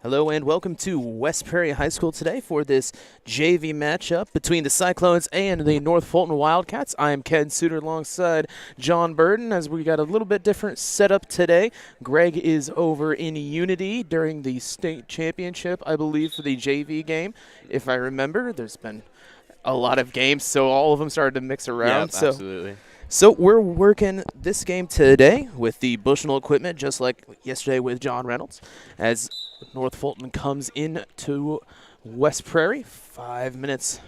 Hello and welcome to West Prairie High School today for this JV matchup between the Cyclones and the North Fulton Wildcats. I am Ken Suter alongside John Burden as we got a little bit different setup today. Greg is over in Unity during the state championship, I believe, for the JV game. If I remember, there's been a lot of games, so all of them started to mix around. Yeah, absolutely. So we're working this game today with the Bushnell equipment, just like yesterday with John Reynolds, as North Fulton comes in to West Prairie. 5 minutes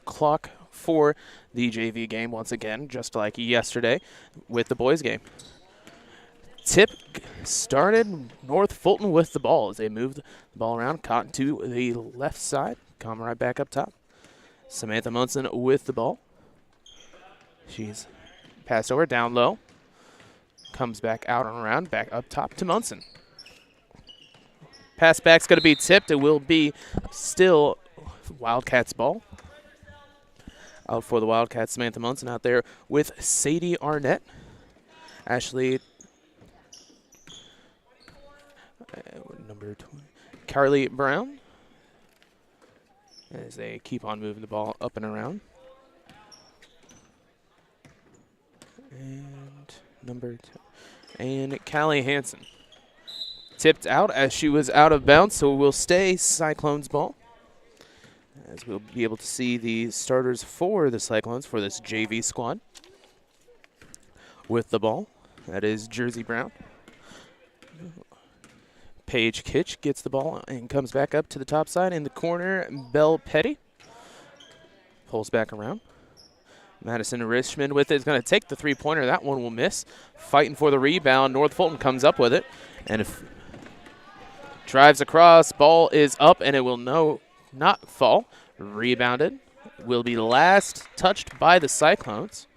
clock for the JV game once again, just like yesterday with the boys game. Tip started North Fulton with the ball as they moved the ball around. Cotton to the left side, come right back up top. Samantha Munson with the ball. She's passed over, down low. Comes back out and around, back up top to Munson. Pass back's going to be tipped. It will be still Wildcats ball. Out for the Wildcats, Samantha Munson out there with Sadie Arnett. Ashley, number 20, Carly Brown. As they keep on moving the ball up and around. And number 2. And Callie Hansen. Tipped out as she was out of bounds, so we'll stay Cyclones ball. As we'll be able to see the starters for the Cyclones for this JV squad. With the ball, that is Jersey Brown. Paige Kitch gets the ball and comes back up to the top side. In the corner, Belle Petty pulls back around. Madison Richmond with it is going to take the three-pointer. That one will miss. Fighting for the rebound. North Fulton comes up with it. And if drives across, ball is up, and it will not fall. Rebounded. Will be last touched by the Cyclones.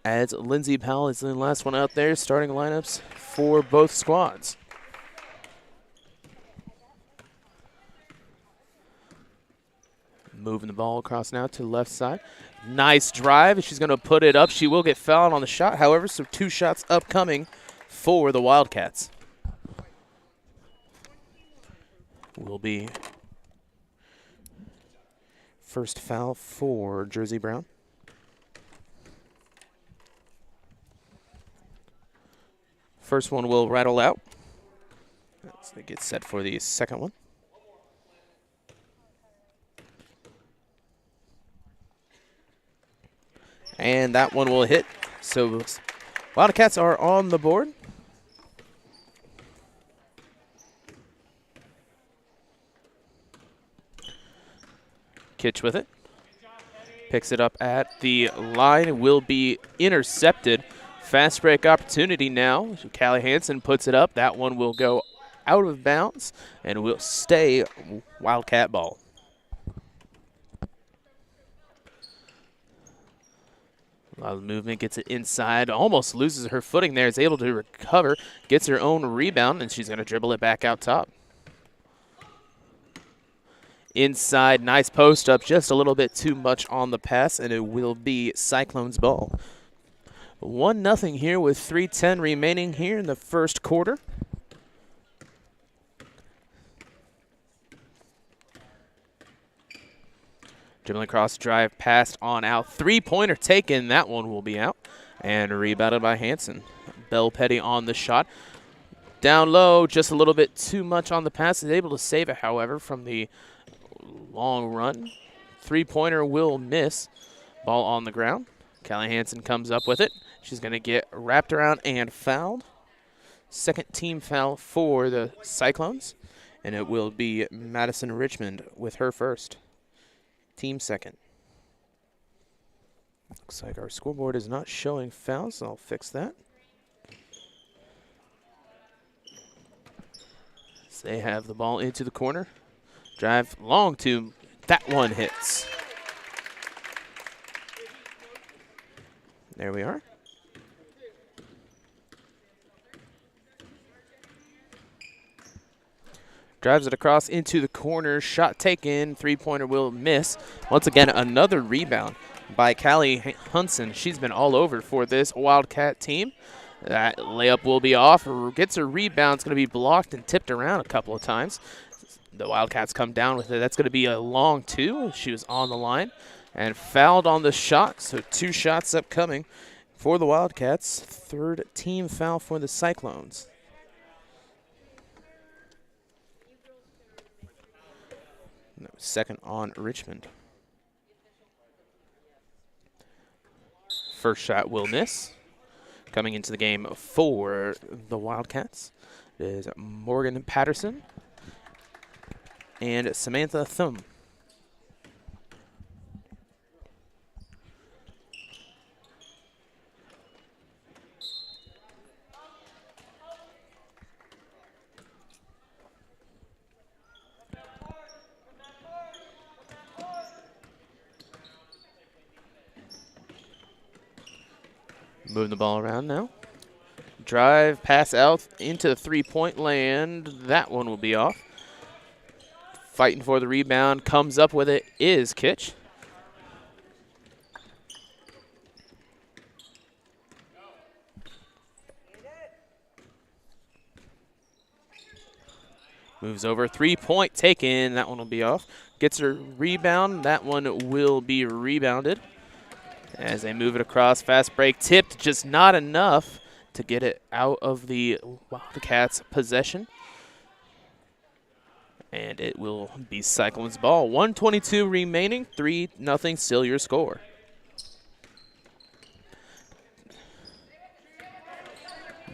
As Lindsay Powell is the last one out there, starting lineups for both squads. Moving the ball across now to the left side. Nice drive. She's going to put it up. She will get fouled on the shot, however, so 2 shots upcoming for the Wildcats. Will be first foul for Jersey Brown. First one will rattle out. As they get set for the second one. And that one will hit. So Wildcats are on the board. Kitch with it. Picks it up at the line. It will be intercepted. Fast break opportunity now. Callie Hansen puts it up. That one will go out of bounds and will stay Wildcat ball. A lot of movement, gets it inside, almost loses her footing there, is able to recover, gets her own rebound, and she's going to dribble it back out top. Inside, nice post up, just a little bit too much on the pass, and it will be Cyclones ball. 1-0 here with 3:10 remaining here in the first quarter. Dribbling across, drive, passed on out. Three-pointer taken. That one will be out. And rebounded by Hansen. Belle Petty on the shot. Down low, just a little bit too much on the pass. Is able to save it, however, from the long run. Three-pointer will miss. Ball on the ground. Callie Hansen comes up with it. She's going to get wrapped around and fouled. Second team foul for the Cyclones. And it will be Madison Richmond with her first. Team second. Looks like our scoreboard is not showing fouls, so I'll fix that. So they have the ball into the corner. Drive long to, that one hits. There we are. Drives it across into the corner. Shot taken. Three-pointer will miss. Once again, another rebound by Callie Hansen. She's been all over for this Wildcat team. That layup will be off. Gets a rebound. It's going to be blocked and tipped around a couple of times. The Wildcats come down with it. That's going to be a long 2. She was on the line and fouled on the shot. So 2 shots upcoming for the Wildcats. 3rd team foul for the Cyclones. No, 2nd on Richmond. First shot will miss. Coming into the game for the Wildcats is Morgan Patterson and Samantha Thum. Moving the ball around now. Drive, pass out into the 3-point land. That one will be off. Fighting for the rebound, comes up with it, is Kitch. Moves over, 3-point taken. That one will be off. Gets her rebound. That one will be rebounded. As they move it across, fast break, tipped, just not enough to get it out of the Wildcats' possession. And it will be Cyclones ball. 1:22 remaining, 3-0 still your score.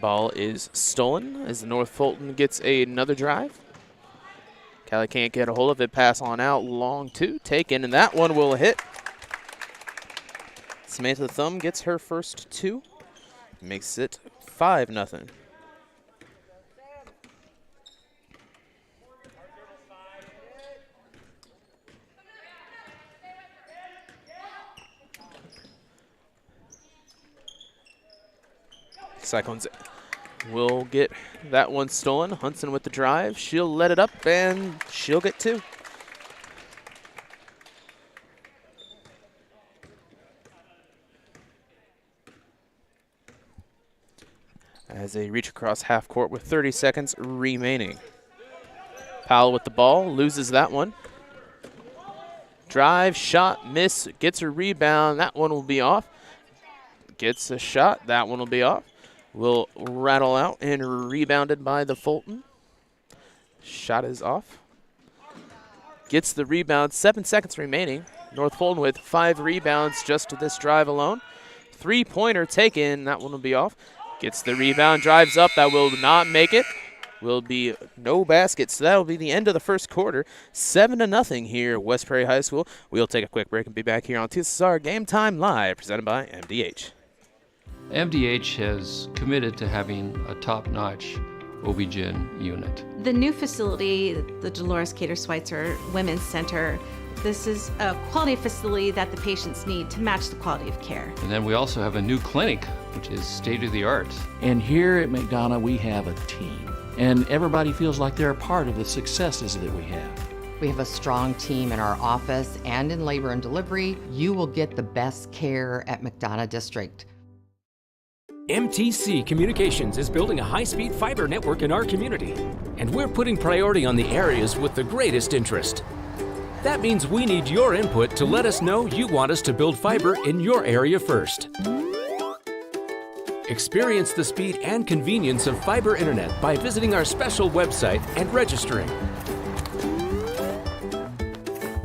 Ball is stolen as the North Fulton gets another drive. Callie can't get a hold of it, pass on out, long 2, taken, and that one will hit. Samantha Thum gets her first 2, makes it 5-0. Cyclones will get that one stolen. Hunson with the drive. She'll let it up, and she'll get 2. As they reach across half court with 30 seconds remaining. Powell with the ball, loses that one. Drive, shot, miss, gets a rebound. That one will be off. Gets a shot, that one will be off. Will rattle out and rebounded by the Fulton. Shot is off. Gets the rebound, 7 seconds remaining. North Fulton with 5 rebounds just to this drive alone. 3-pointer taken, that one will be off. Gets the rebound, drives up, that will not make it. Will be no baskets, so that will be the end of the first quarter. 7-0 here at West Prairie High School. We'll take a quick break and be back here on TSSR Game Time Live, presented by MDH. MDH has committed to having a top-notch OB-GYN unit. The new facility, the Dolores Cater Schweitzer Women's Center, this is a quality facility that the patients need to match the quality of care. And then we also have a new clinic, which is state-of-the-art. And here at McDonough, we have a team. And everybody feels like they're a part of the successes that we have. We have a strong team in our office and in labor and delivery. You will get the best care at McDonough District. MTC Communications is building a high-speed fiber network in our community, and we're putting priority on the areas with the greatest interest. That means we need your input to let us know you want us to build fiber in your area first. Experience the speed and convenience of fiber internet by visiting our special website and registering.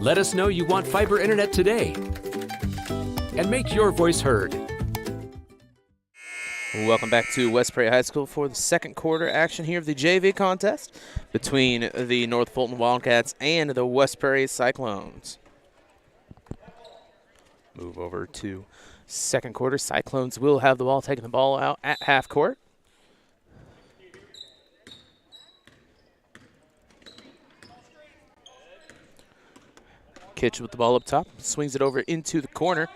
Let us know you want fiber internet today and make your voice heard. Welcome back to West Prairie High School for the second quarter action here of the JV contest between the North Fulton Wildcats and the West Prairie Cyclones. Move over to second quarter. Cyclones will have the ball, taking the ball out at half court. Kitch with the ball up top, swings it over into the corner.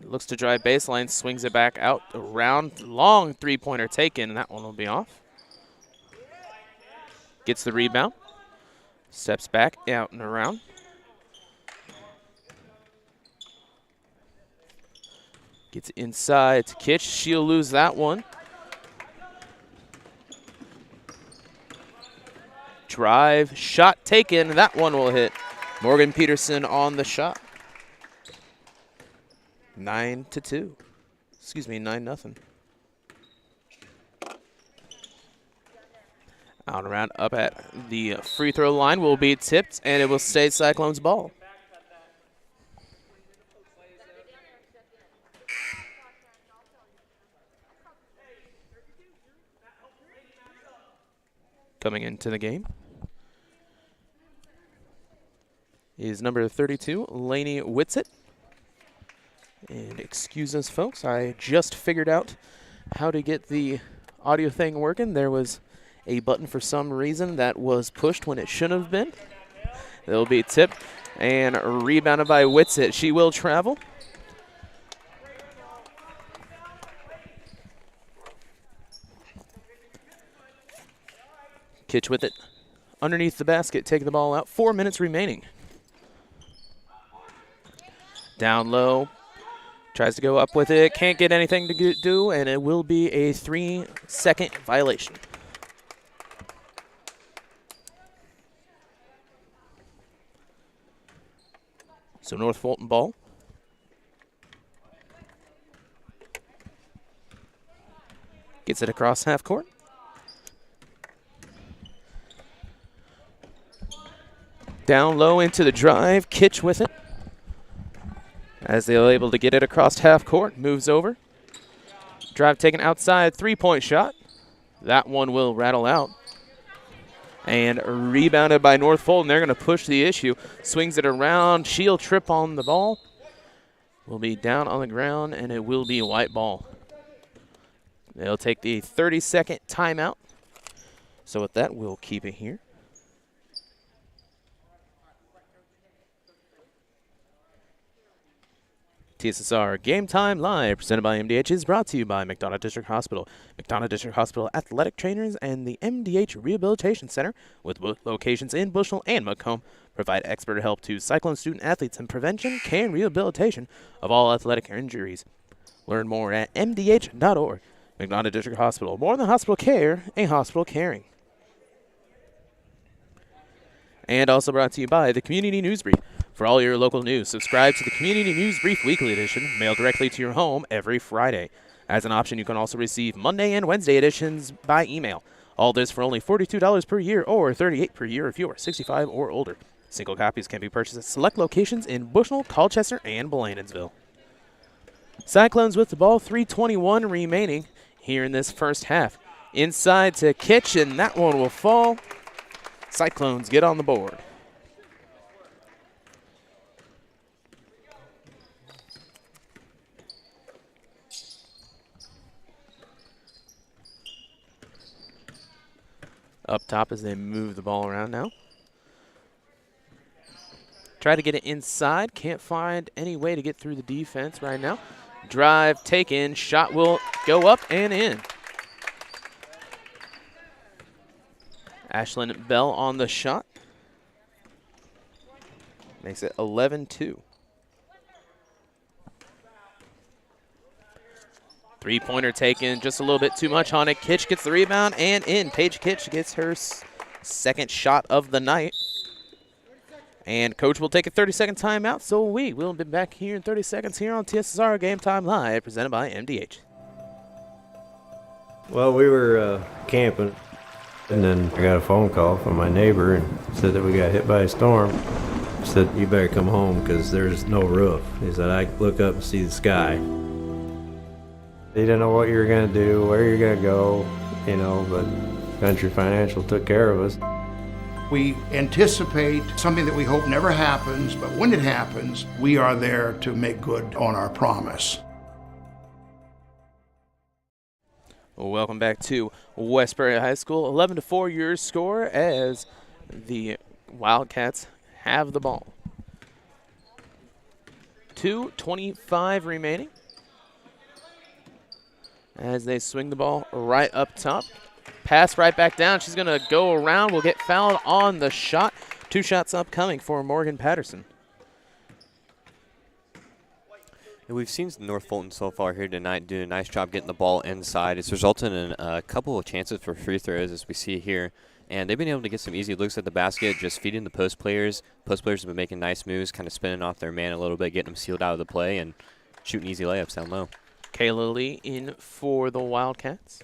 Looks to drive baseline, swings it back out around. Long 3-pointer taken, and that one will be off. Gets the rebound. Steps back, out and around. Gets inside to Kitch. She'll lose that one. drive, shot taken. That one will hit. Morgan Peterson on the shot. 9-2. Excuse me, 9-0. Out and around up at the free throw line will be tipped, and it will stay Cyclones ball. Coming into the game is number 32, Lainey Whitsitt. And excuse us, folks, I just figured out how to get the audio thing working. There was a button for some reason that was pushed when it shouldn't have been. It'll be tipped and rebounded by Whitsitt. She will travel. Kitch with it underneath the basket, taking the ball out. 4 minutes remaining. Down low. Tries to go up with it. Can't get anything to do, and it will be a 3-second violation. So North Fulton ball. Gets it across half court. Down low into the drive. Kitch with it. As they're able to get it across half court. Moves over. Drive taken outside. 3-point shot. That one will rattle out. And rebounded by North Fulton. They're going to push the issue. Swings it around. She'll trip on the ball. Will be down on the ground, and it will be a white ball. They'll take the 30-second timeout. So with that, we'll keep it here. TSSR Game Time Live, presented by MDH, is brought to you by McDonough District Hospital. McDonough District Hospital Athletic Trainers and the MDH Rehabilitation Center, with locations in Bushnell and Macomb, provide expert help to Cyclone student athletes in prevention, care, and rehabilitation of all athletic injuries. Learn more at mdh.org. McDonough District Hospital, more than hospital care, a hospital caring. And also brought to you by the Community News Brief. For all your local news, subscribe to the Community News Brief Weekly Edition, mailed directly to your home every Friday. As an option, you can also receive Monday and Wednesday editions by email. All this for only $42 per year or $38 per year if you are 65 or older. Single copies can be purchased at select locations in Bushnell, Colchester, and Blandonsville. Cyclones with the ball, 3:21 remaining here in this first half. Inside to Kitch, and that one will fall. Cyclones get on the board. Up top as they move the ball around now. Try to get it inside. Can't find any way to get through the defense right now. Drive taken. Shot will go up and in. Ashlyn Bell on the shot. Makes it 11-2. Three-pointer taken, just a little bit too much on it. Kitch gets the rebound and in. Paige Kitch gets her second shot of the night. And coach will take a 30-second timeout, so we will be back here in 30 seconds here on TSSR Game Time Live, presented by MDH. Well, we were camping, and then I got a phone call from my neighbor and said that we got hit by a storm. He said, "You better come home because there's no roof." He said, "I look up and see the sky." They didn't know what you were going to do, where you're going to go, you know, but Venture Financial took care of us. We anticipate something that we hope never happens, but when it happens, we are there to make good on our promise. Well, welcome back to West Prairie High School. 11-4 your score as the Wildcats have the ball. 2:25 remaining. As they swing the ball right up top. Pass right back down. She's going to go around. Will get fouled on the shot. 2 shots upcoming for Morgan Patterson. And we've seen North Fulton so far here tonight do a nice job getting the ball inside. It's resulted in a couple of chances for free throws, as we see here And they've been able to get some easy looks at the basket, just feeding the post players. Post players have been making nice moves, kind of spinning off their man a little bit, getting them sealed out of the play, and shooting easy layups down low. Kayla Lee in for the Wildcats.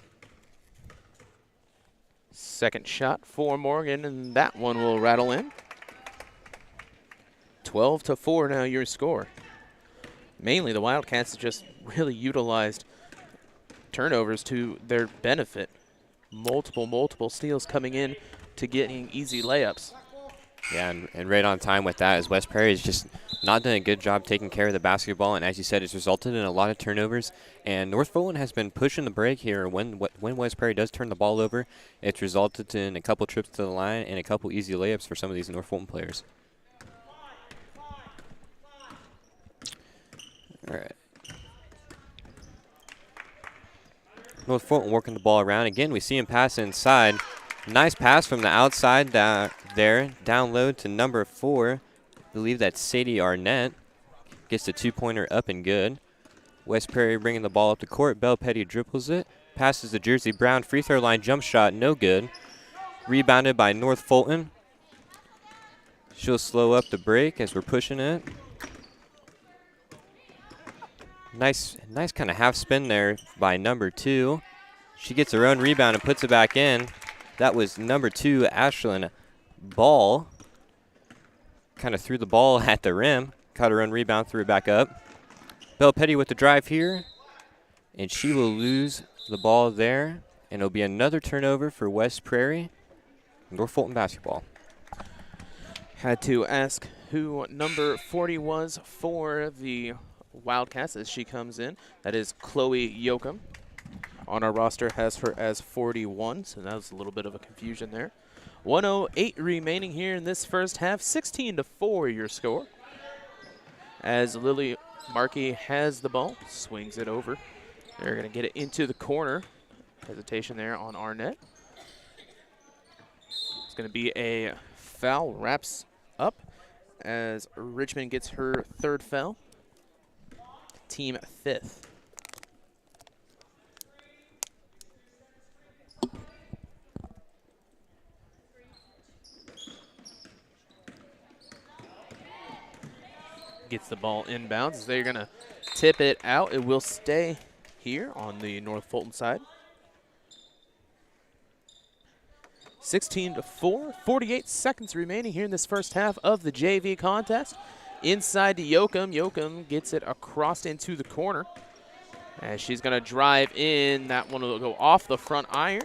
Second shot for Morgan, and that one will rattle in. 12-4 now your score. Mainly the Wildcats just really utilized turnovers to their benefit. Multiple steals coming in to getting easy layups. Yeah, and right on time with that is West Prairie is just not done a good job taking care of the basketball, and as you said, it's resulted in a lot of turnovers. And North Fulton has been pushing the break here. When West Prairie does turn the ball over, it's resulted in a couple trips to the line and a couple easy layups for some of these North Fulton players. All right. North Fulton working the ball around. Again, we see him pass inside. Nice pass from the outside there, down low to number 4. I believe that's Sadie Arnett. Gets the 2-pointer up and good. West Prairie bringing the ball up the court. Bell Petty dribbles it. Passes to Jersey Brown. Free throw line jump shot, no good. Rebounded by North Fulton. She'll slow up the break as we're pushing it. Nice kind of half spin there by number 2. She gets her own rebound and puts it back in. That was number 2, Ashlyn Ball. Kind of threw the ball at the rim. Caught her own rebound, threw it back up. Bell Petty with the drive here. And she will lose the ball there. And it'll be another turnover for West Prairie. North Fulton basketball. Had to ask who number 40 was for the Wildcats as she comes in. That is Chloe Yoakum. On our roster has her as 41, so that was a little bit of a confusion there. 1:08 remaining here in this first half. 16-4 your score. As Lily Markey has the ball, swings it over. They're going to get it into the corner. Hesitation there on Arnett. It's going to be a foul. Wraps up as Richmond gets her third foul. Team 5th. Gets the ball inbounds. They're going to tip it out. It will stay here on the North Fulton side. 16-4, 48 seconds remaining here in this first half of the JV contest. Inside to Yoakum. Yoakum gets it across into the corner. As she's going to drive in. That one will go off the front iron.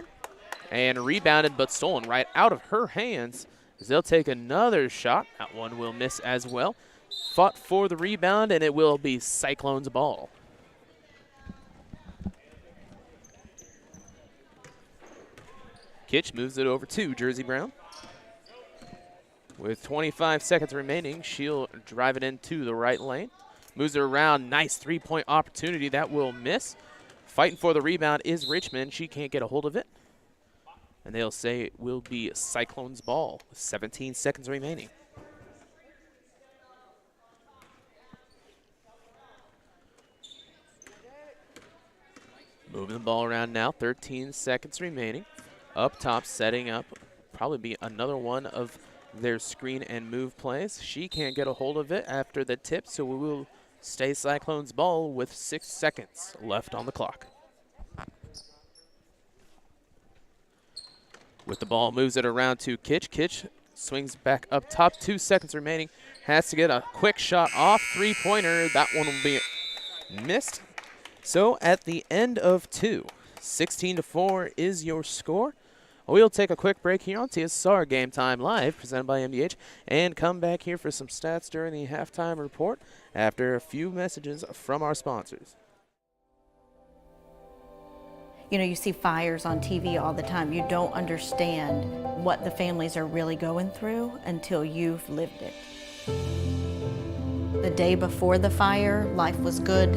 And rebounded but stolen right out of her hands. As they'll take another shot. That one will miss as well. Fought for the rebound, and it will be Cyclones ball. Kitch moves it over to Jersey Brown. With 25 seconds remaining, she'll drive it into the right lane. Moves it around. Nice three-point opportunity. That will miss. Fighting for the rebound is Richmond. She can't get a hold of it. And they'll say it will be Cyclones ball with 17 seconds remaining. Moving the ball around now. 13 seconds remaining. Up top, setting up. Probably be another one of their screen and move plays. She can't get a hold of it after the tip, so we will stay Cyclones ball with 6 seconds left on the clock. With the ball, moves it around to Kitch. Kitch swings back up top. 2 seconds remaining. Has to get a quick shot off. Three-pointer. That one will be missed. So at the end of 2, 16-4 is your score. We'll take a quick break here on TSR Game Time Live, presented by MDH, and come back here for some stats during the halftime report after a few messages from our sponsors. You know, you see fires on TV all the time. You don't understand what the families are really going through until you've lived it. The day before the fire, life was good.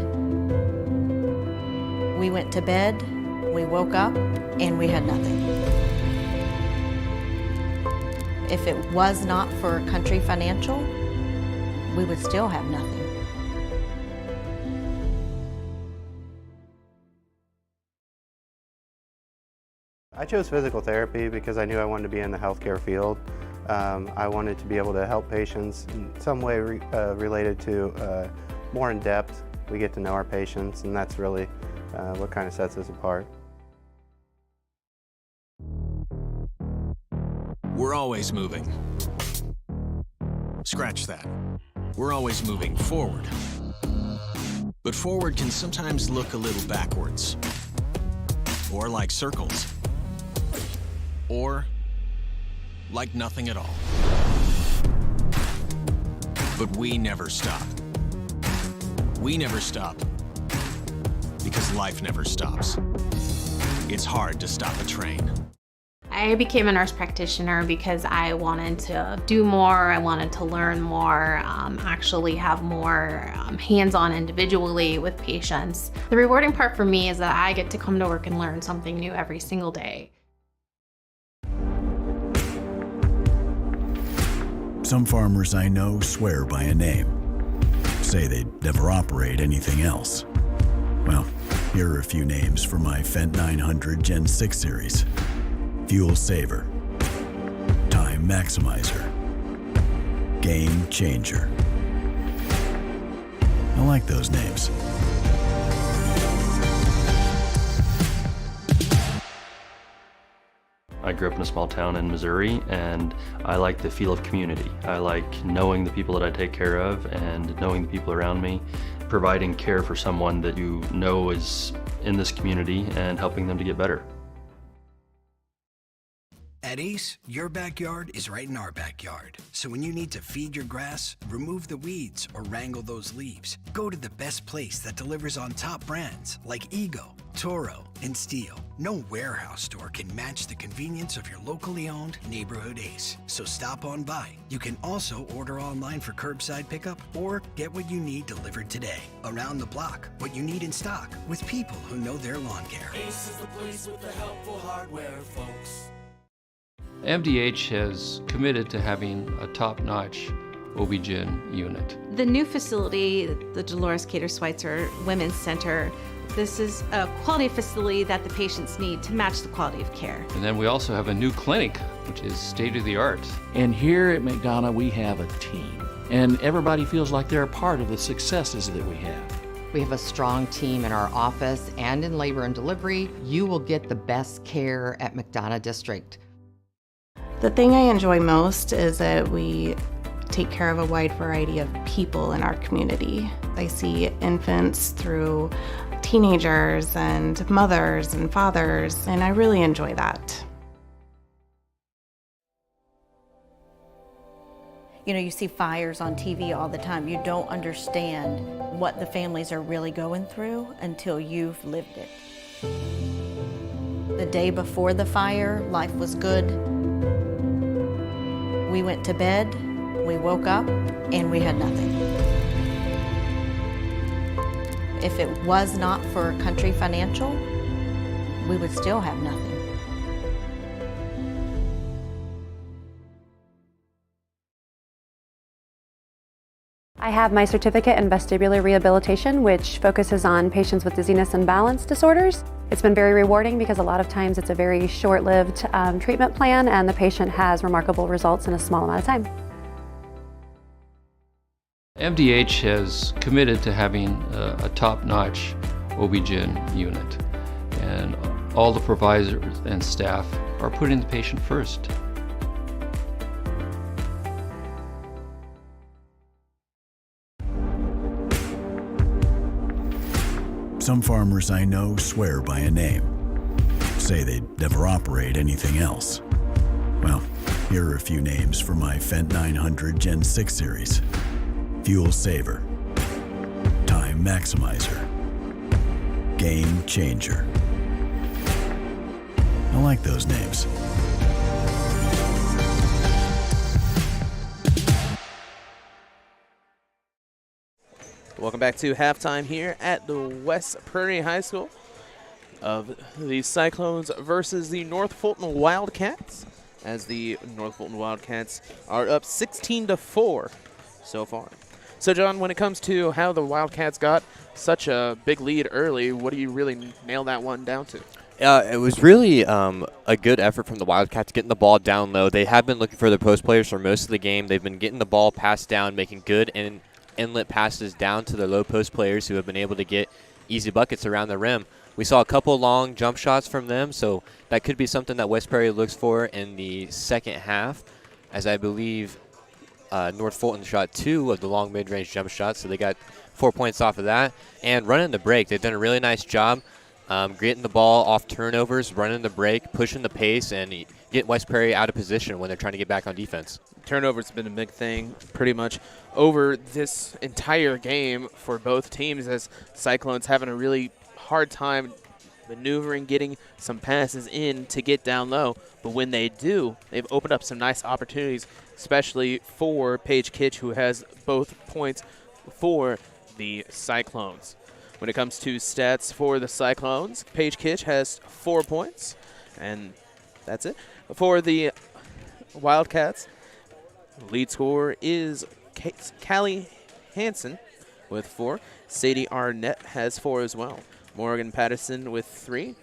We went to bed, we woke up, and we had nothing. If it was not for Country Financial, we would still have nothing. I chose physical therapy because I knew I wanted to be in the healthcare field. I wanted to be able to help patients in some way related to more in depth. We get to know our patients, and that's really what kind of sets us apart. We're always moving. Scratch that. We're always moving forward. But forward can sometimes look a little backwards, or like circles, or like nothing at all. But we never stop. We never stop because life never stops. It's hard to stop a train. I became a nurse practitioner because I wanted to do more, I wanted to learn more, actually have more hands-on individually with patients. The rewarding part for me is that I get to come to work and learn something new every single day. Some farmers I know swear by a name, say they'd never operate anything else. Well, here are a few names for my Fendt 900 Gen 6 series. Fuel Saver, Time Maximizer, Game Changer. I like those names. I grew up in a small town in Missouri, and I like the feel of community. I like knowing the people that I take care of and knowing the people around me, providing care for someone that you know is in this community and helping them to get better. At Ace, your backyard is right in our backyard. So when you need to feed your grass, remove the weeds, or wrangle those leaves, go to the best place that delivers on top brands like Ego, Toro, and Steel. No warehouse store can match the convenience of your locally owned neighborhood Ace. So stop on by. You can also order online for curbside pickup or get what you need delivered today. Around the block, what you need in stock with people who know their lawn care. Ace is the place with the helpful hardware, folks. MDH has committed to having a top-notch OB-GYN unit. The new facility, the Dolores Cater Schweitzer Women's Center, this is a quality facility that the patients need to match the quality of care. And then we also have a new clinic, which is state-of-the-art. And here at McDonough, we have a team. And everybody feels like they're a part of the successes that we have. We have a strong team in our office and in labor and delivery. You will get the best care at McDonough District. The thing I enjoy most is that we take care of a wide variety of people in our community. I see infants through teenagers and mothers and fathers, and I really enjoy that. You know, you see fires on TV all the time. You don't understand what the families are really going through until you've lived it. The day before the fire, life was good. We went to bed, we woke up, and we had nothing. If it was not for Country Financial, we would still have nothing. I have my certificate in vestibular rehabilitation, which focuses on patients with dizziness and balance disorders. It's been very rewarding because a lot of times it's a very short-lived treatment plan and the patient has remarkable results in a small amount of time. MDH has committed to having a top-notch OB-GYN unit, and all the providers and staff are putting the patient first. Some farmers I know swear by a name, say they'd never operate anything else. Well, here are a few names for my Fendt 900 Gen 6 series. Fuel Saver, Time Maximizer, Game Changer. I like those names. Welcome back to halftime here at the West Prairie High School of the Cyclones versus the North Fulton Wildcats, as the North Fulton Wildcats are up 16-4 so far. So, John, when it comes to how the Wildcats got such a big lead early, what do you really nail that one down to? It was really a good effort from the Wildcats getting the ball down low. They have been looking for their post players for most of the game. They've been getting the ball passed down, making good inlet passes down to their low post players who have been able to get easy buckets around the rim. We saw a couple long jump shots from them, so that could be something that West Prairie looks for in the second half, as I believe North Fulton shot 2 of the long mid-range jump shots, so they got 4 points off of that. And running the break, they've done a really nice job getting the ball off turnovers, running the break, pushing the pace, and getting West Prairie out of position when they're trying to get back on defense. Turnovers have been a big thing pretty much over this entire game for both teams, as Cyclones having a really hard time maneuvering, getting some passes in to get down low. But when they do, they've opened up some nice opportunities, especially for Paige Kitch, who has both points for the Cyclones. When it comes to stats for the Cyclones, Paige Kitch has 4 points, and that's it. For the Wildcats, lead scorer is Callie Hansen with 4. Sadie Arnett has 4 as well. Morgan Patterson with 3,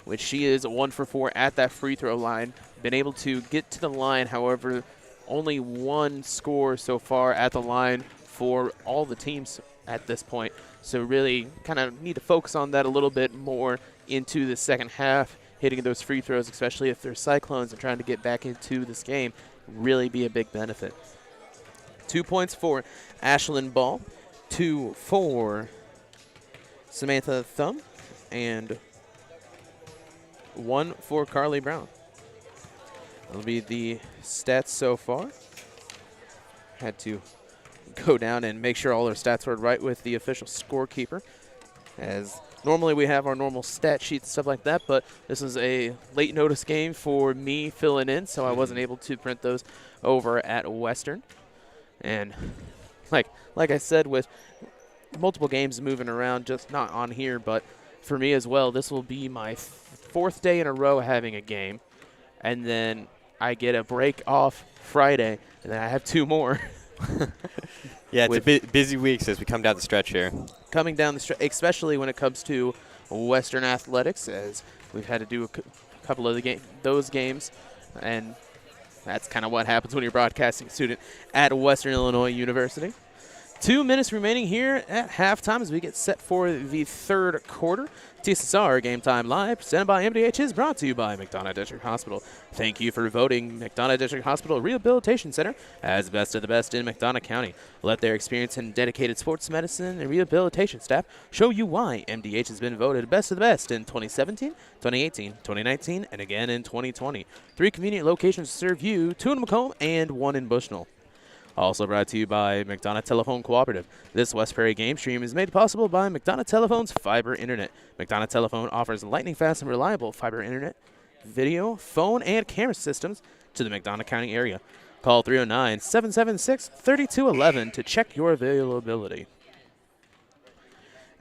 which she is 1 for 4 at that free throw line. Been able to get to the line, however, only 1 score so far at the line for all the teams at this point. So really kind of need to focus on that a little bit more into the second half, hitting those free throws, especially if they're Cyclones and trying to get back into this game, really be a big benefit. 2 points for Ashlyn Ball, 2 for Samantha Thumb, and 1 for Carly Brown. That'll be the stats so far. Had to go down and make sure all our stats were right with the official scorekeeper, as normally we have our normal stat sheets and stuff like that, but this is a late notice game for me filling in, so I wasn't able to print those over at Western. And like I said, with multiple games moving around, just not on here, but for me as well, this will be my 4th day in a row having a game, and then I get a break off Friday, and then I have 2 more. Yeah, it's a busy week as we come down the stretch here. Coming down the stretch, especially when it comes to Western athletics, as we've had to do a couple of those games, and that's kind of what happens when you're broadcasting a student at Western Illinois University. 2 minutes remaining here at halftime as we get set for the third quarter. TSSR Game Time Live, presented by MDH, is brought to you by McDonough District Hospital. Thank you for voting McDonough District Hospital Rehabilitation Center as best of the best in McDonough County. Let their experience and dedicated sports medicine and rehabilitation staff show you why MDH has been voted best of the best in 2017, 2018, 2019, and again in 2020. 3 convenient locations to serve you, 2 in Macomb and 1 in Bushnell. Also brought to you by McDonough Telephone Cooperative. This West Prairie game stream is made possible by McDonough Telephone's fiber internet. McDonough Telephone offers lightning-fast and reliable fiber internet, video, phone, and camera systems to the McDonough County area. Call 309-776-3211 to check your availability.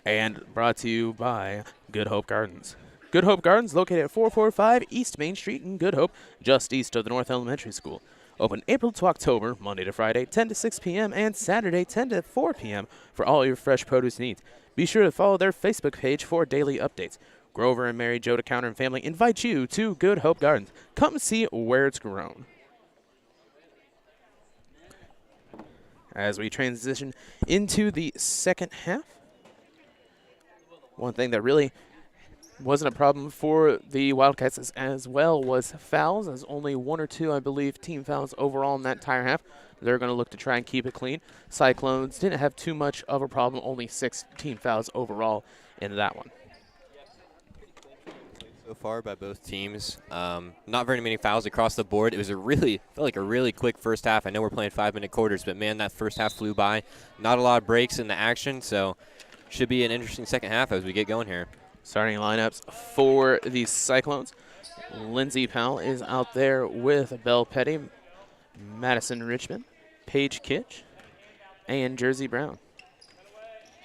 And brought to you by Good Hope Gardens. Good Hope Gardens, located at 445 East Main Street in Good Hope, just east of the North Elementary School. Open April to October, Monday to Friday, 10 to 6 p.m., and Saturday, 10 to 4 p.m. for all your fresh produce needs. Be sure to follow their Facebook page for daily updates. Grover and Mary Jo DeCounter and family invite you to Good Hope Gardens. Come see where it's grown. As we transition into the second half, one thing that really wasn't a problem for the Wildcats as well was fouls, as only 1 or 2, I believe, team fouls overall in that entire half. They're going to look to try and keep it clean. Cyclones didn't have too much of a problem, only 6 team fouls overall in that one. So far by both teams, not very many fouls across the board. It was felt like a really quick first half. I know we're playing 5-minute quarters, but man, that first half flew by. Not a lot of breaks in the action, so should be an interesting second half as we get going here. Starting lineups for the Cyclones. Lindsay Powell is out there with Belle Petty, Madison Richmond, Paige Kitch, and Jersey Brown.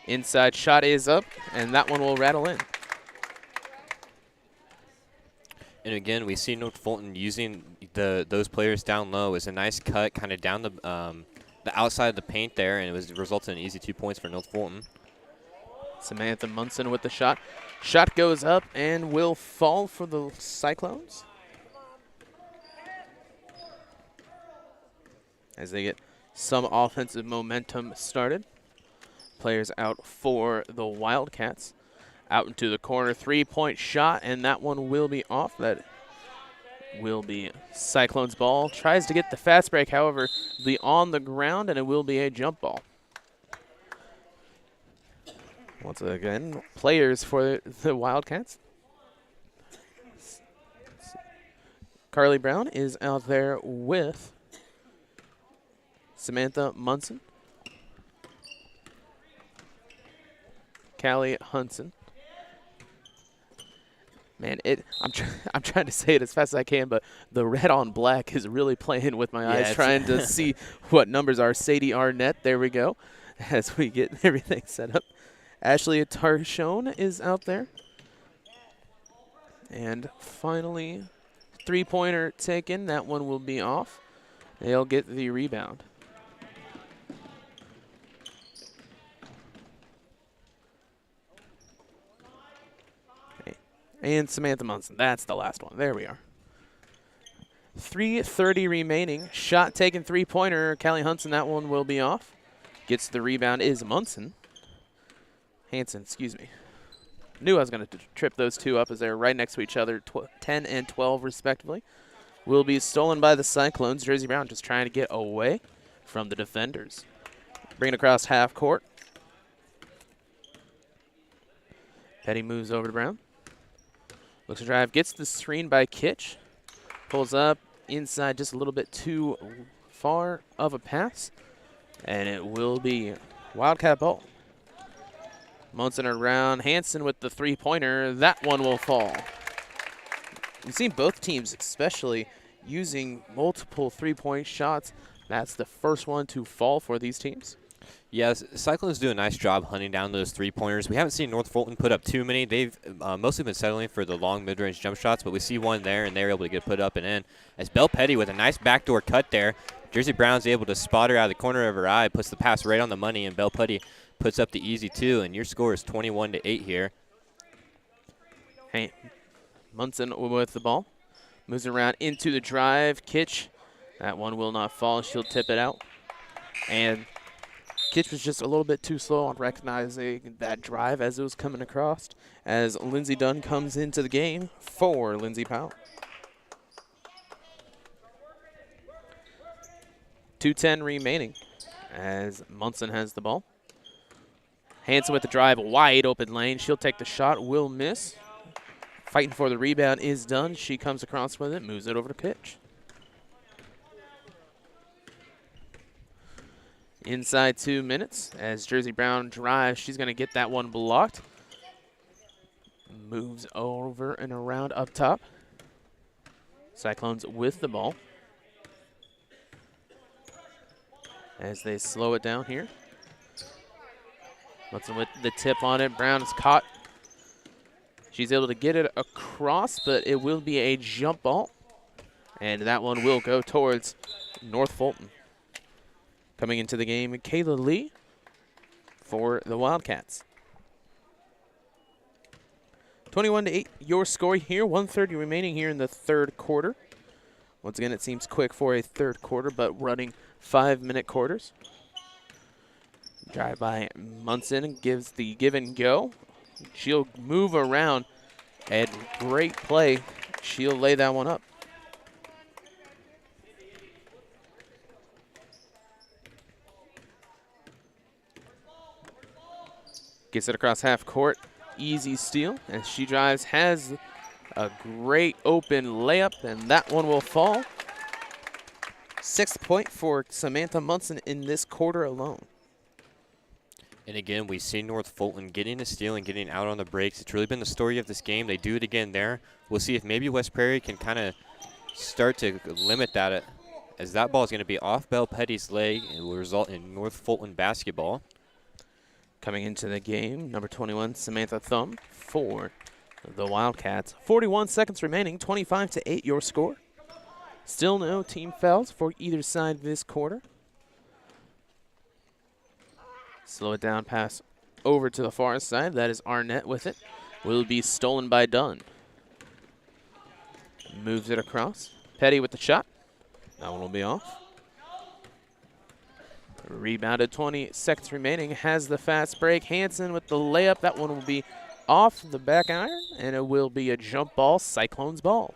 Inside shot is up, and that one will rattle in. And again, we see North Fulton using those players down low. It's a nice cut kind of down the outside of the paint there, and it was resulting in easy 2 points for North Fulton. Samantha Munson with the shot. Shot goes up and will fall for the Cyclones, as they get some offensive momentum started. Players out for the Wildcats. Out into the corner, 3-point shot, and that one will be off. That will be Cyclones ball. Tries to get the fast break, however, be on the ground, and it will be a jump ball. Once again, players for the Wildcats. Carly Brown is out there with Samantha Munson, Callie Hunson. Man, I'm trying to say it as fast as I can, but the red on black is really playing with my eyes, trying to see what numbers are. Sadie Arnett, there we go, as we get everything set up. Ashley Tarshone is out there. And finally, three-pointer taken. That one will be off. They'll get the rebound. And Samantha Munson. That's the last one. There we are. 3:30 remaining. Shot taken, three-pointer. Callie Hunson, that one will be off. Gets the rebound is Munson. Hanson, excuse me. Knew I was going to trip those two up as they're right next to each other, 10 and 12 respectively. Will be stolen by the Cyclones. Jersey Brown just trying to get away from the defenders. Bring it across half court. Petty moves over to Brown. Looks to drive, gets the screen by Kitch. Pulls up inside just a little bit too far of a pass. And it will be Wildcat ball. Munson around. Hanson with the three-pointer. That one will fall. We've seen both teams, especially using multiple three-point shots. That's the first one to fall for these teams. Yes, Cyclones do a nice job hunting down those three-pointers. We haven't seen North Fulton put up too many. They've mostly been settling for the long mid-range jump shots, but we see one there, and they're able to get put up and in. As Belle Petty with a nice backdoor cut there, Jersey Brown's able to spot her out of the corner of her eye, puts the pass right on the money, and Belle Petty puts up the easy two, and your score is 21-8 here. Hey, Munson with the ball. Moves around into the drive. Kitch, that one will not fall. She'll tip it out. And Kitch was just a little bit too slow on recognizing that drive as it was coming across, as Lindsey Dunn comes into the game for Lindsey Powell. 2:10 remaining as Munson has the ball. Hanson with the drive, wide open lane. She'll take the shot, will miss. Fighting for the rebound is Dunn. She comes across with it, moves it over to Kitch. Inside 2 minutes as Jersey Brown drives. She's going to get that one blocked. Moves over and around up top. Cyclones with the ball as they slow it down here. Munson with the tip on it. Brown is caught. She's able to get it across, but it will be a jump ball. And that one will go towards North Fulton. Coming into the game, Kayla Lee for the Wildcats. 21-8, your score here. 1:30 remaining here in the third quarter. Once again, it seems quick for a third quarter, but running 5-minute quarters. Drive by Munson gives the give and go. She'll move around, and great play. She'll lay that one up. Gets it across half court. Easy steal as she drives, has a great open layup, and that one will fall. 6th point for Samantha Munson in this quarter alone. And again, we see North Fulton getting a steal and getting out on the breaks. It's really been the story of this game. They do it again there. We'll see if maybe West Prairie can kind of start to limit that, as that ball is going to be off Belle Petty's leg and will result in North Fulton basketball. Coming into the game, number 21, Samantha Thumb for the Wildcats. 41 seconds remaining, 25-8 your score. Still no team fouls for either side this quarter. Slow it down past over to the far side. That is Arnett with it. Will be stolen by Dunn. Moves it across. Petty with the shot. That one will be off. Rebounded, 20 seconds remaining. Has the fast break. Hansen with the layup. That one will be off the back iron, and it will be a jump ball, Cyclones ball.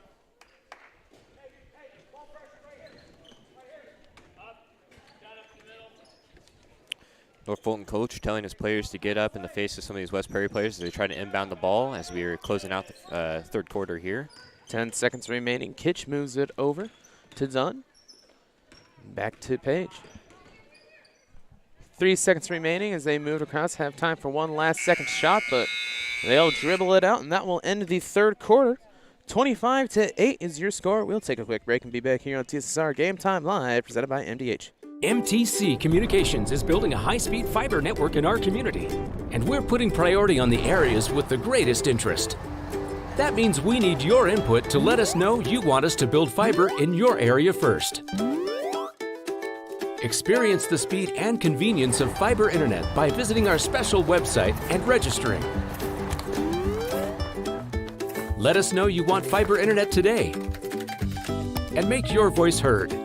North Fulton coach telling his players to get up in the face of some of these West Prairie players as they try to inbound the ball as we are closing out the third quarter here. 10 seconds remaining. Kitch moves it over to Dunn. Back to Page. 3 seconds remaining as they move across. Have time for one last second shot, but they'll dribble it out, and that will end the third quarter. 25-8 is your score. We'll take a quick break and be back here on TSSR Game Time Live, presented by MDH. MTC Communications is building a high-speed fiber network in our community, and we're putting priority on the areas with the greatest interest. That means we need your input to let us know you want us to build fiber in your area first. Experience the speed and convenience of fiber internet by visiting our special website and registering. Let us know you want fiber internet today, and make your voice heard.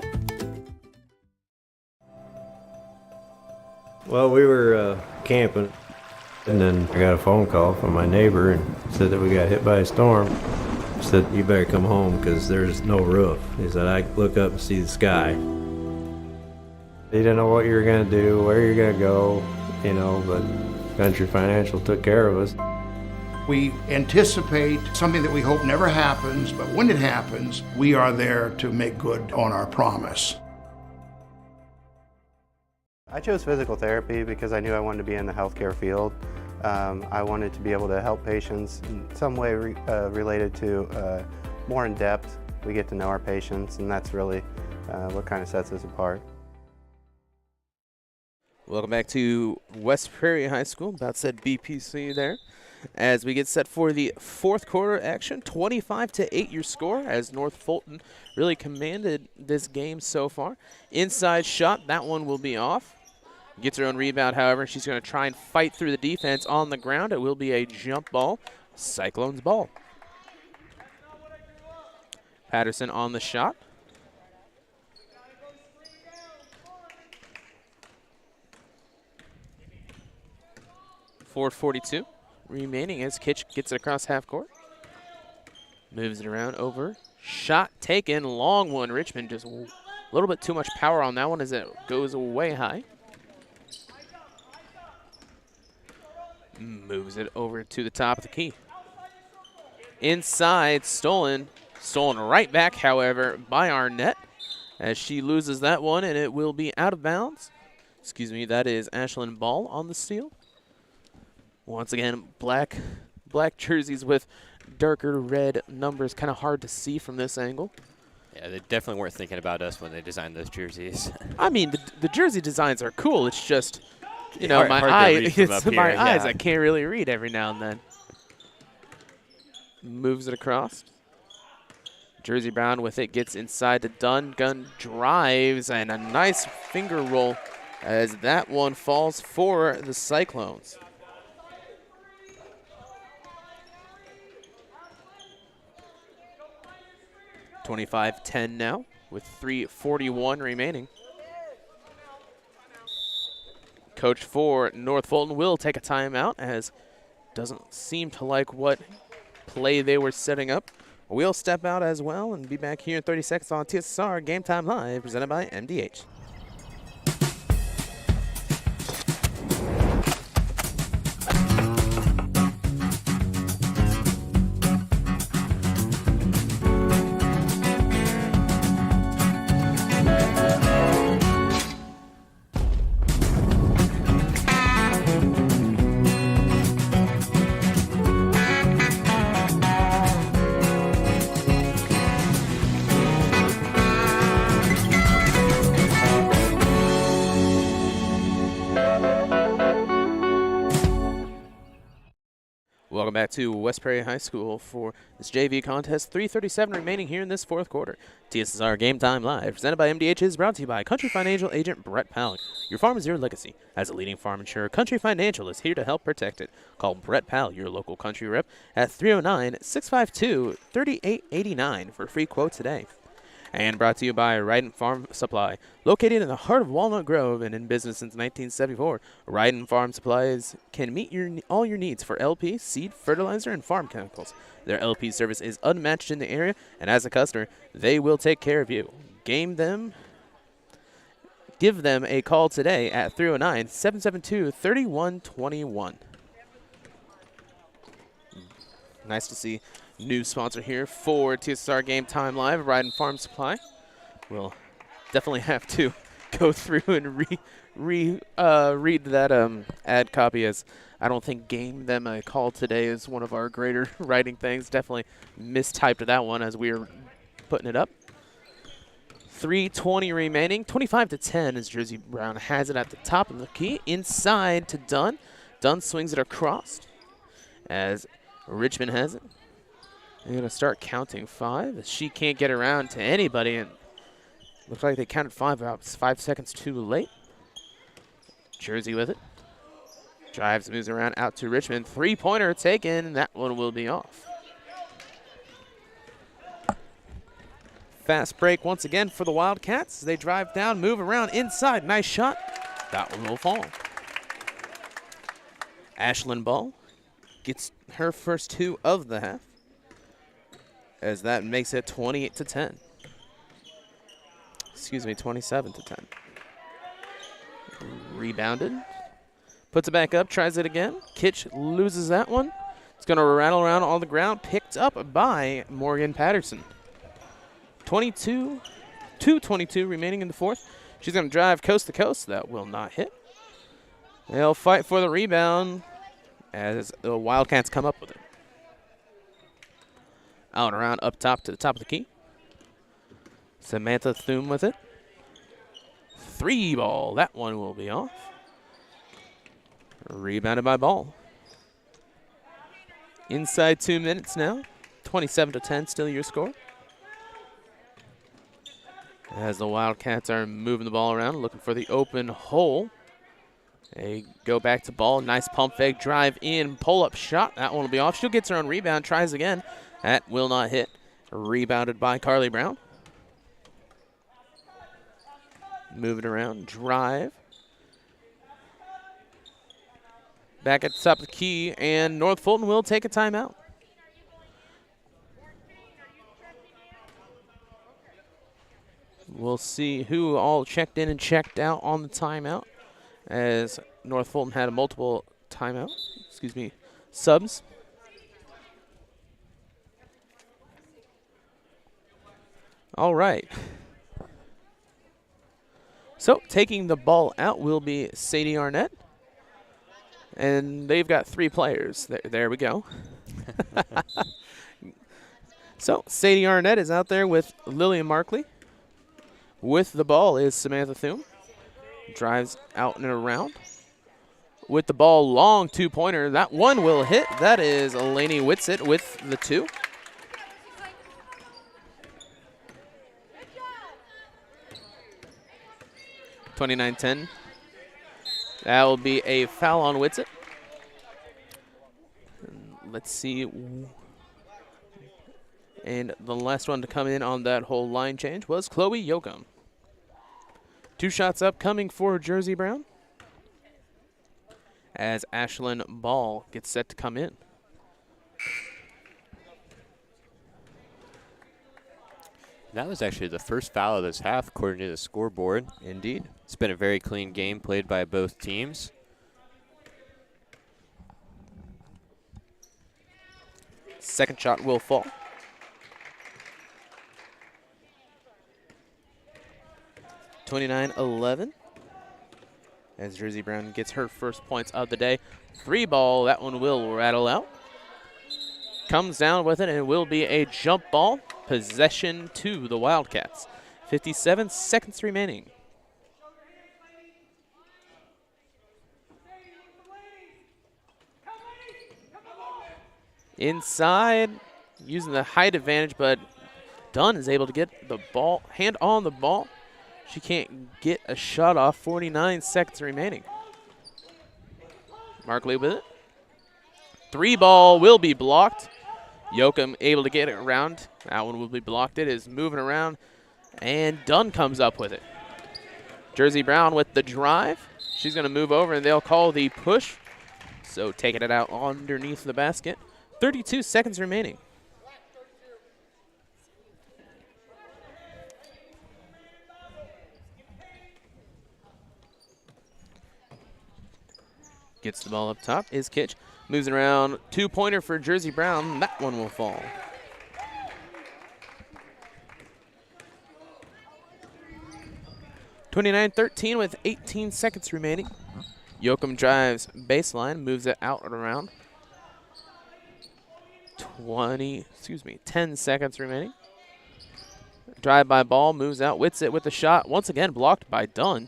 Well, we were camping, and then I got a phone call from my neighbor and said that we got hit by a storm. He said, you better come home because there's no roof. He said, I look up and see the sky. He didn't know what you were going to do, where you're going to go, you know, but Country Financial took care of us. We anticipate something that we hope never happens, but when it happens, we are there to make good on our promise. I chose physical therapy because I knew I wanted to be in the healthcare field. I wanted to be able to help patients in some way related to more in depth. We get to know our patients, and that's really what kind of sets us apart. Welcome back to West Prairie High School. About said BPC there. As we get set for the fourth quarter action, 25-8 your score as North Fulton really commanded this game so far. Inside shot, that one will be off. Gets her own rebound, however. She's going to try and fight through the defense on the ground. It will be a jump ball, Cyclones ball. Patterson on the shot. .442 remaining as Kitch gets it across half court. Moves it around over. Shot taken, long one. Richmond just a little bit too much power on that one as it goes way high. Moves it over to the top of the key. Inside, stolen. Stolen right back, however, by Arnett as she loses that one, and it will be out of bounds. Excuse me, that is Ashlyn Ball on the steal. Once again, black jerseys with darker red numbers. Kind of hard to see from this angle. Yeah, they definitely weren't thinking about us when they designed those jerseys. I mean, the jersey designs are cool. It's just, you know, my eyes I can't really read every now and then. Moves it across. Jersey Brown with it, gets inside to Dunn. Gunn drives, and a nice finger roll as that one falls for the Cyclones. .25-10 now with 3:41 remaining. Coach for North Fulton will take a timeout as doesn't seem to like what play they were setting up. We'll step out as well and be back here in 30 seconds on TSSR Game Time Live, presented by MDH. Welcome back to West Prairie High School for this JV contest. 3:37 remaining here in this fourth quarter. TSSR Game Time Live, presented by MDH, is brought to you by Country Financial Agent Brett Powell. Your farm is your legacy. As a leading farm insurer, Country Financial is here to help protect it. Call Brett Powell, your local country rep, at 309-652-3889 for a free quote today. And brought to you by Ryden Farm Supply. Located in the heart of Walnut Grove and in business since 1974, Ryden Farm Supplies can meet all your needs for LP, seed, fertilizer, and farm chemicals. Their LP service is unmatched in the area, and as a customer, they will take care of you. Give them a call today at 309-772-3121. Nice to see new sponsor here for TSSR Game Time Live, Ryden Farm Supply. We'll definitely have to go through and read that ad copy, as I don't think "game them a call today" is one of our greater writing things. Definitely mistyped that one as we were putting it up. 3:20 remaining, 25-10 as Jersey Brown has it at the top of the key, inside to Dunn. Dunn swings it across as Richmond has it. They're going to start counting 5. She can't get around to anybody, and looks like they counted 5 about 5 seconds too late. Jersey with it. Drives, moves around out to Richmond. Three-pointer taken. That one will be off. Fast break once again for the Wildcats. They drive down, move around inside. Nice shot. That one will fall. Ashlyn Ball gets her first 2 of the half, as that makes it 28-10. Excuse me, 27-10. Rebounded. Puts it back up, tries it again. Kitch loses that one. It's going to rattle around on the ground. Picked up by Morgan Patterson. 2:22 remaining in the fourth. She's going to drive coast to coast. That will not hit. They'll fight for the rebound as the Wildcats come up with it. Out and around up top to the top of the key. Samantha Thum with it. 3 ball. That one will be off. Rebounded by Ball. Inside 2 minutes now. 27-10 still your score. As the Wildcats are moving the ball around, looking for the open hole. They go back to Ball. Nice pump fake, drive in, pull-up shot. That one will be off. She'll get her own rebound, tries again. That will not hit. Rebounded by Carly Brown. Moving around, drive. Back at the top of the key, and North Fulton will take a timeout. We'll see who all checked in and checked out on the timeout, as North Fulton had a multiple subs. All right. So taking the ball out will be Sadie Arnett. And they've got 3 players. There we go. So Sadie Arnett is out there with Lillian Markley. With the ball is Samantha Thum. Drives out and around. With the ball, long 2-pointer. That one will hit. That is Lainey Whitsitt with the 2. (29-10). That will be a foul on Whitsitt. Let's see. And the last one to come in on that whole line change was Chloe Yoakum. 2 shots up coming for Jersey Brown, as Ashlyn Ball gets set to come in. That was actually the first foul of this half, according to the scoreboard. Indeed. It's been a very clean game played by both teams. Second shot will fall. (29-11). As Jersey Brown gets her first points of the day. 3 ball, that one will rattle out. Comes down with it, and it will be a jump ball. Possession to the Wildcats. 57 seconds remaining. Inside, using the height advantage, but Dunn is able to get the ball, hand on the ball. She can't get a shot off. 49 seconds remaining. Markley with it. 3 ball will be blocked. Yoakum able to get it around. That one will be blocked. It is moving around, and Dunn comes up with it. Jersey Brown with the drive. She's going to move over, and they'll call the push. So taking it out underneath the basket. 32 seconds remaining. Gets the ball up top is Kitch. Moves it around. 2-pointer for Jersey Brown. That one will fall. (29-13) with 18 seconds remaining. Yoakum drives baseline, moves it out and around. 10 seconds remaining. Drive by ball, moves out, wits it with the shot. Once again blocked by Dunn.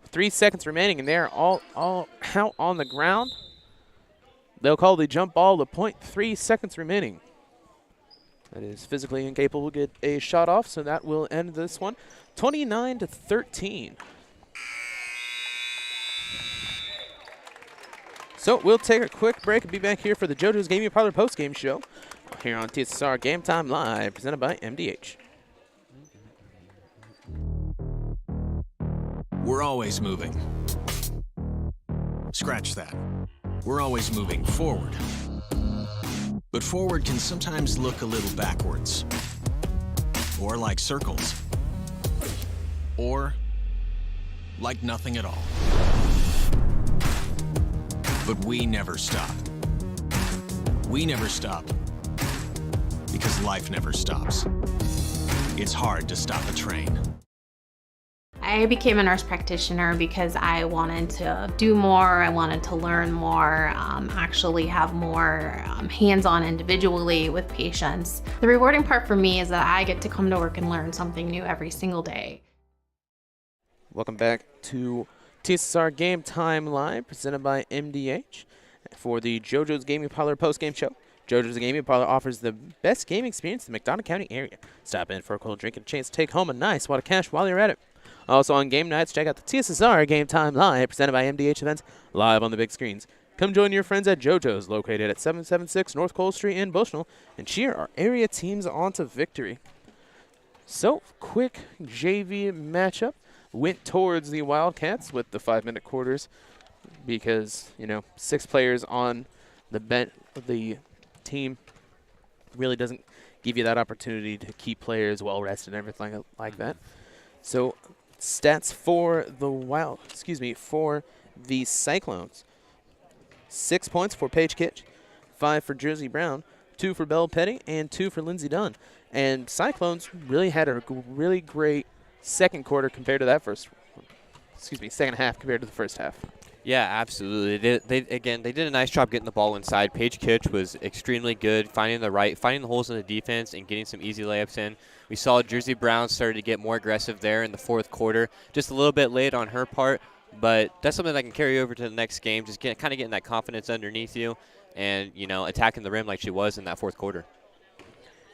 3 seconds remaining, and they're all out on the ground. They'll call the jump ball to point. 3 seconds remaining. That is physically incapable to get a shot off, so that will end this one. 29-13. So we'll take a quick break and be back here for the JoJo's Gaming Parlor post-game show here on TSSR Game Time Live, presented by MDH. We're always moving. Scratch that. We're always moving forward. But forward can sometimes look a little backwards. Or like circles. Or like nothing at all. But we never stop. We never stop because life never stops. It's hard to stop a train. I became a nurse practitioner because I wanted to do more, I wanted to learn more, actually have more hands-on individually with patients. The rewarding part for me is that I get to come to work and learn something new every single day. Welcome back to TSSR Game Time Live, presented by MDH for the JoJo's Gaming Parlor post-game show. JoJo's Gaming Parlor offers the best gaming experience in the McDonough County area. Stop in for a cold drink and a chance to take home a nice wad of cash while you're at it. Also on game nights, check out the TSSR Game Time Live, presented by MDH events, live on the big screens. Come join your friends at JoJo's, located at 776 North Cole Street in Bushnell, and cheer our area teams on to victory. So, quick JV matchup went towards the Wildcats with the 5-minute quarters because, 6 players on the team really doesn't give you that opportunity to keep players well rested and everything like that. So, stats for the Cyclones. 6 points for Paige Kitch, 5 for Jersey Brown, 2 for Belle Petty, and 2 for Lindsey Dunn. And Cyclones really had a really great second half compared to the first half. Yeah, absolutely. They did a nice job getting the ball inside. Paige Kitch was extremely good, finding the holes in the defense and getting some easy layups in. We saw Jersey Brown started to get more aggressive there in the fourth quarter. Just a little bit late on her part, but that's something that can carry over to the next game. Just kind of getting that confidence underneath you and, attacking the rim like she was in that fourth quarter.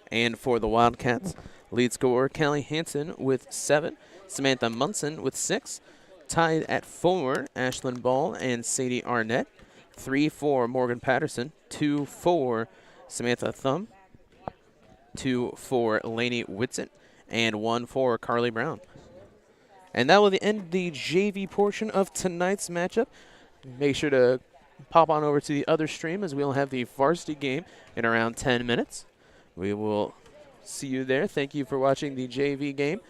And for the Wildcats, lead scorer Callie Hansen with 7, Samantha Munson with 6, tied at 4, Ashlyn Ball and Sadie Arnett, 3 for Morgan Patterson, 2 for Samantha Thumb, 2 for Lainey Whitsett, and 1 for Carly Brown. And that will end the JV portion of tonight's matchup. Make sure to pop on over to the other stream as we'll have the varsity game in around 10 minutes. We will see you there. Thank you for watching the JV game,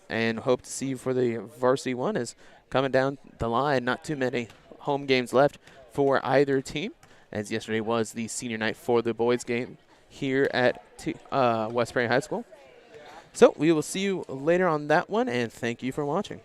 and hope to see you for the varsity one. As coming down the line, not too many home games left for either team, as yesterday was the senior night for the boys game here at West Prairie High School. So we will see you later on that one, and thank you for watching.